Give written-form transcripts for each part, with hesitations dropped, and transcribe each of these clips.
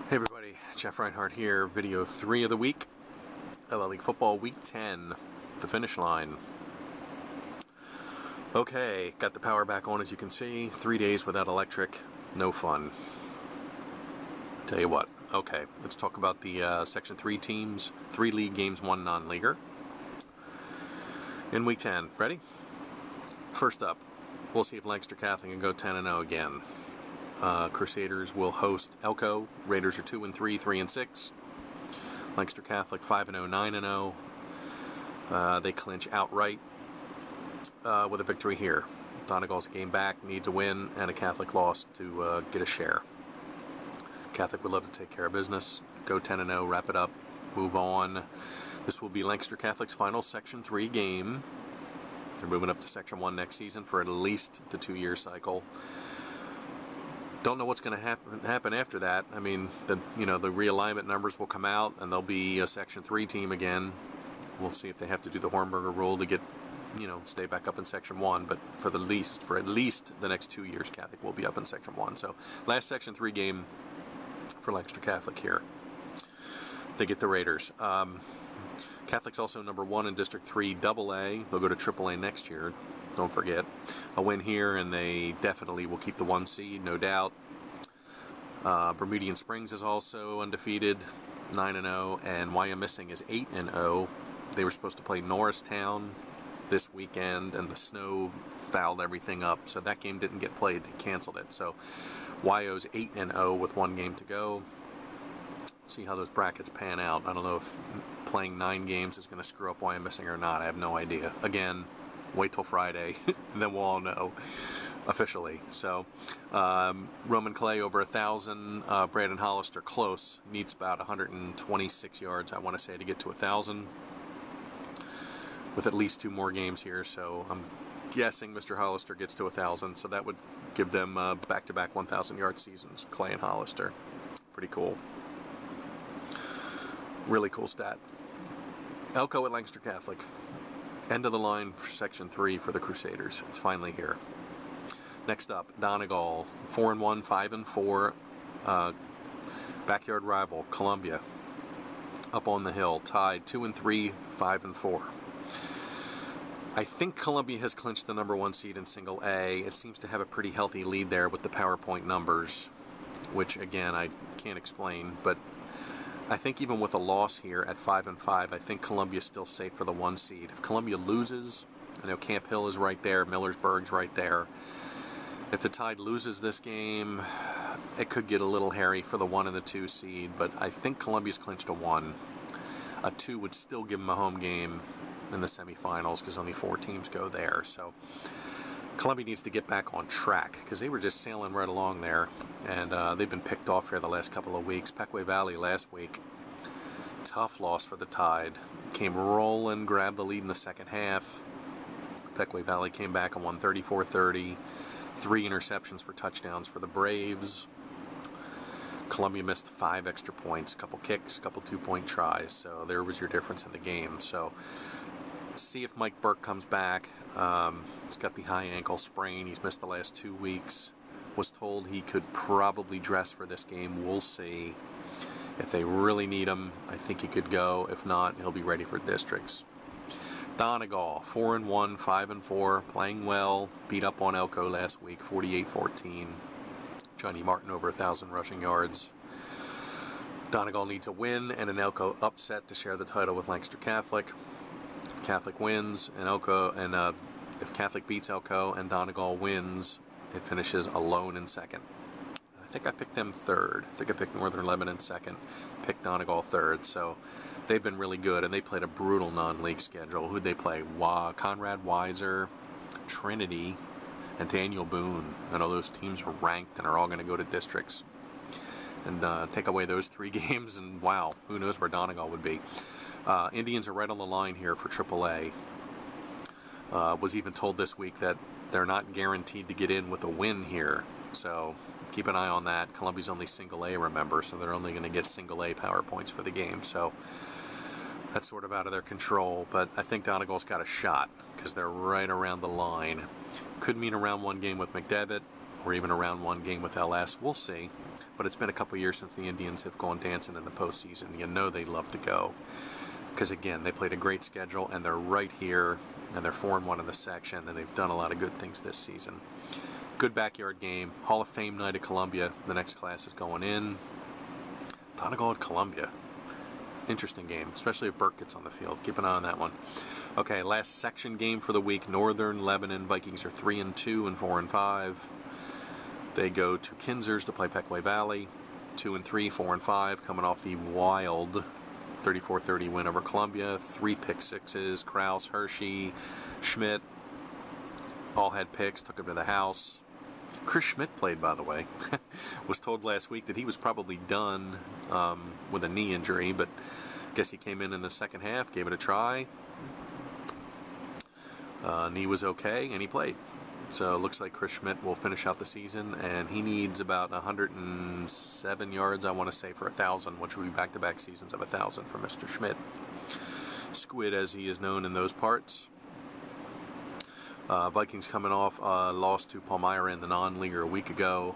Hey everybody, Jeff Reinhart here, video 3 of the week, LA League Football Week 10, the finish line. Okay, got the power back on as you can see, 3 days without electric, no fun. Tell you what, okay, let's talk about the Section 3 teams, 3 league games, 1 non-leaguer. In Week 10, ready? First up, we'll see if Lancaster Catholic can go 10-0 again. Crusaders will host Elko. Raiders are 2-3, 3-6. Lancaster Catholic 5-0, 9-0. They clinch outright with a victory here. Donegal's a game back, needs a win, and a Catholic loss to get a share. Catholic would love to take care of business. Go 10-0, wrap it up, move on. This will be Lancaster Catholic's final Section 3 game. They're moving up to Section 1 next season for at least the 2-year cycle. Don't know what's going to happen after that. I mean, the realignment numbers will come out, and they'll be a Section 3 team again. We'll see if they have to do the Hornberger rule to get, stay back up in Section 1. But for at least the next 2 years, Catholic will be up in Section 1. So last Section 3 game for Lancaster Catholic here. They get the Raiders. Catholic's also number 1 in District 3 AA. They'll go to AAA next year. Don't forget. A win here, and they definitely will keep the 1 seed, no doubt. Bermudian Springs is also undefeated, 9-0, and Wyomissing is 8-0. They were supposed to play Norristown this weekend, and the snow fouled everything up, so that game didn't get played. They canceled it. So Wyo's 8-0 with 1 game to go. See how those brackets pan out. I don't know if playing 9 games is going to screw up Wyomissing or not. I have no idea. Again, wait till Friday, and then we'll all know officially. So, Roman Clay over 1,000. Brandon Hollister close. Needs about 126 yards, I want to say, to get to 1,000. With at least 2 more games here, so I'm guessing Mr. Hollister gets to 1,000. So that would give them back-to-back 1,000-yard seasons. Clay and Hollister, pretty cool. Really cool stat. Elko at Lancaster Catholic. End of the line for Section 3 for the Crusaders. It's finally here. Next up, Donegal, 4-1, 5-4. Backyard rival, Columbia. Up on the hill, tied 2-3, 5-4. I think Columbia has clinched the number 1 seed in Single A. It seems to have a pretty healthy lead there with the PowerPoint numbers, which, again, I can't explain, but I think even with a loss here at 5-5, I think Columbia's still safe for the 1 seed. If Columbia loses, I know Camp Hill is right there, Millersburg's right there. If the Tide loses this game, it could get a little hairy for the 1 and the 2 seed, but I think Columbia's clinched a 1. A 2 would still give them a home game in the semifinals because only 4 teams go there. So Columbia needs to get back on track because they were just sailing right along there, and they've been picked off here the last couple of weeks. Pequea Valley last week, tough loss for the Tide. Came rolling, grabbed the lead in the second half. Pequea Valley came back and won 34-30. 3 interceptions for touchdowns for the Braves. Columbia missed 5 extra points, a couple kicks, a couple 2-point tries, so there was your difference in the game. So see if Mike Burke comes back. He's got the high ankle sprain. He's missed the last 2 weeks. Was told he could probably dress for this game. We'll see. If they really need him, I think he could go. If not, he'll be ready for districts. Donegal, 4-1, 5-4, playing well. Beat up on Elko last week, 48-14. Johnny Martin over 1,000 rushing yards. Donegal needs a win and an Elko upset to share the title with Lancaster Catholic. Catholic wins, and if Catholic beats Elko and Donegal wins, it finishes alone in second. I think I picked them third. I think I picked Northern Lebanon second, picked Donegal third. So they've been really good, and they played a brutal non-league schedule. Who'd they play? Conrad Weiser, Trinity, and Daniel Boone. I know those teams are ranked and are all going to go to districts. And take away those 3 games, and wow, who knows where Donegal would be. Indians are right on the line here for AAA. Was even told this week that they're not guaranteed to get in with a win here. So keep an eye on that. Columbia's only Single A, remember, so they're only going to get Single A power points for the game. So that's sort of out of their control. But I think Donegal's got a shot because they're right around the line. Could mean a round 1 game with McDevitt or even a round 1 game with LS. We'll see. but it's been a couple years since the Indians have gone dancing in the postseason. You know they'd love to go, because again, they played a great schedule, and they're right here, and they're 4-1 in the section, and they've done a lot of good things this season. Good backyard game. Hall of Fame night at Columbia. The next class is going in. Donegal at Columbia. Interesting game, especially if Burke gets on the field. Keep an eye on that one. Okay, last section game for the week. Northern Lebanon Vikings are 3-2 and 4-5. They go to Kinzers to play Pequea Valley. 2-3, 4-5, coming off the wild 34-30 win over Columbia. 3 pick sixes. Kraus, Hershey, Schmidt all had picks. Took them to the house. Chris Schmidt played, by the way. Was told last week that he was probably done with a knee injury, but guess he came in the second half, gave it a try. Knee was okay, and he played. So it looks like Chris Schmidt will finish out the season, and he needs about 107 yards, I want to say, for 1,000, which would be back-to-back seasons of 1,000 for Mr. Schmidt. Squid, as he is known in those parts. Vikings coming off loss to Palmyra in the non-leaguer a week ago.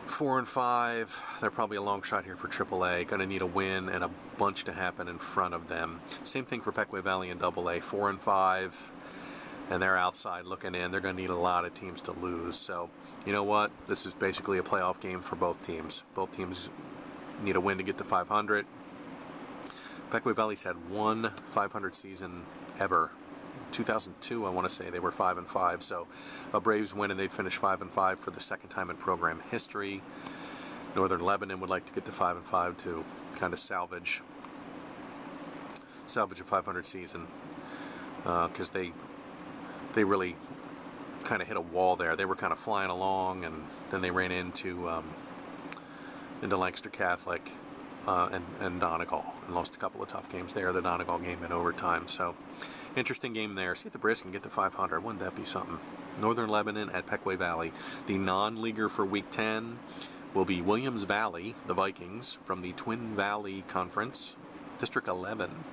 4-5. They're probably a long shot here for AAA. Going to need a win and a bunch to happen in front of them. Same thing for Pequea Valley in AA. 4-5, and they're outside looking in. They're going to need a lot of teams to lose. So, you know what? This is basically a playoff game for both teams. Both teams need a win to get to 500. Pequea Valley's had one 500 season ever. 2002, I want to say they were 5-5. So a Braves win and they'd finish 5-5 for the second time in program history. Northern Lebanon would like to get to 5-5 to kind of salvage a 500 season, because they really kind of hit a wall there. They were kind of flying along, and then they ran into Lancaster Catholic and Donegal, and lost a couple of tough games there. The Donegal game in overtime. So interesting game there. See if the Braves can get to 500. Wouldn't that be something? Northern Lebanon at Pequea Valley. The non-leaguer for Week 10 will be Williams Valley, the Vikings, from the Twin Valley Conference, District 11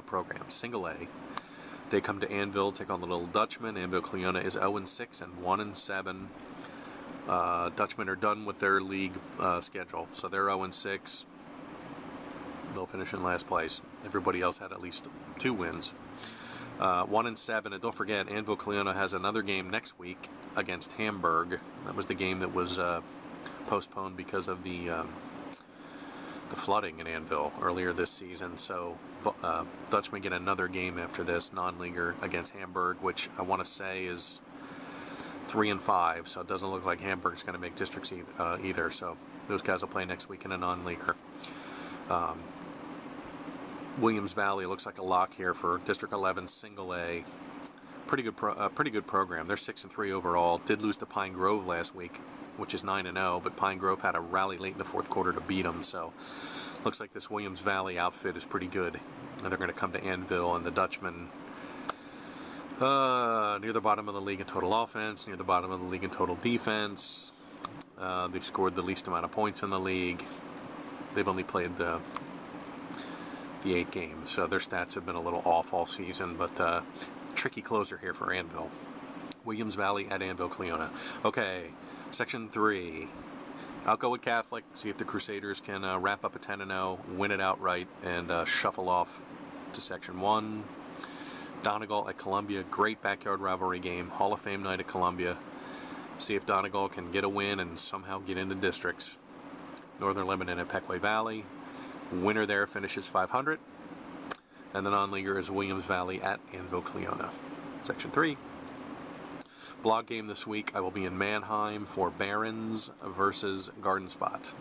program, Single A. They come to Anvil, take on the Little Dutchman. Anvil-Cleona is 0-6 and 1-7. Dutchmen are done with their league schedule, so they're 0-6. They'll finish in last place. Everybody else had at least 2 wins. 1-7, and don't forget, Anvil-Cleona has another game next week against Hamburg. That was the game that was postponed because of the flooding in Anvil earlier this season. So Dutchmen get another game after this, non-leaguer against Hamburg, which I want to say is 3-5. So it doesn't look like Hamburg's going to make districts either. So those guys will play next week in a non-leaguer. Williams Valley looks like a lock here for District 11 Single A. Pretty good program. They're 6-3 overall. Did lose to Pine Grove last week, which is 9-0, but Pine Grove had a rally late in the fourth quarter to beat them. So looks like this Williams Valley outfit is pretty good, and they're going to come to Anvil, and the Dutchmen near the bottom of the league in total offense, near the bottom of the league in total defense. They've scored the least amount of points in the league. They've only played the 8 games, so their stats have been a little off all season, but tricky closer here for Anvil. Williams Valley at Anvil-Cleona. Okay, Section 3. I'll go with Catholic, see if the Crusaders can wrap up a 10-0, win it outright, and shuffle off to Section 1. Donegal at Columbia, great backyard rivalry game, Hall of Fame night at Columbia. See if Donegal can get a win and somehow get into districts. Northern Lebanon at Pequea Valley. Winner there finishes 500. And the non-leaguer is Williams Valley at Anvil-Cleona. Section 3. Blog game this week, I will be in Mannheim for Barons versus Garden Spot.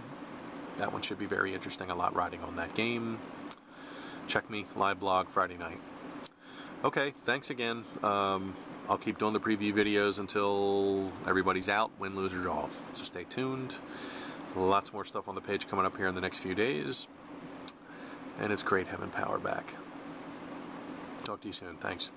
That one should be very interesting. A lot riding on that game. Check me, live blog Friday night. Okay, thanks again. I'll keep doing the preview videos until everybody's out, win, lose, or draw. So stay tuned. Lots more stuff on the page coming up here in the next few days. And it's great having power back. Talk to you soon. Thanks.